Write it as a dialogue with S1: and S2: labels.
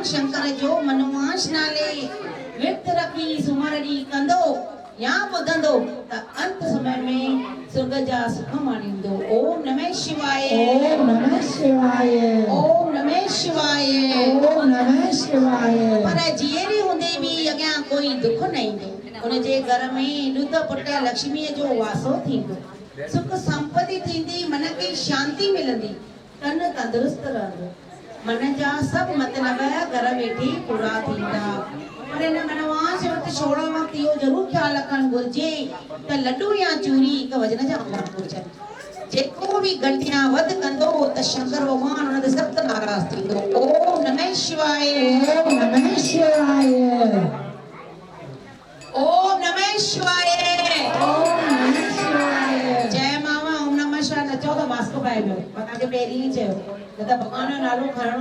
S1: भगवान शंकर जो मनवास नाले विर्त रखी सुमरड़ी कंदो या ॿुधंदो त अंत समय में स्वर्ग जा सुख माणींदो। ओम नमः शिवाय,
S2: ओम नमः शिवाय,
S1: ओम नमः शिवाय,
S2: ओम नमः शिवाय।
S1: पर जीअरी हूंदे भी अॻियां कोई दुख न ईंदो। उन जे घर में ॾुध पुट लक्ष्मी जो वासो थींदो, सुख संपत्ति थींदी, मन खे शांति मिलंदी, तन तंदुरुस्त रहंदो, मन जा सब मतलब घर वेठे पूरा थींदा। पर इन मनवास वक्त छोड़ो वक्त इहो जरूर ख्याल रखण घुर्जे त लड्डू या चूरी हिक वजन जा हुजण घुर्जनि। जेको भी गंढिया वध कंदो त शंकर भगवान उन ते सख्त नाराज थींदो। ओम नमः शिवाय,
S2: ओम नमः शिवाय,
S1: ओम नमः शिवाय,
S2: ओम नमः शिवाय।
S1: जय मामा ओम नमः शिवाय न चओ त मास्क पाए वियो, मां तव्हांखे पहिरीं ई चयो, न त भॻवान जो नालो खणणो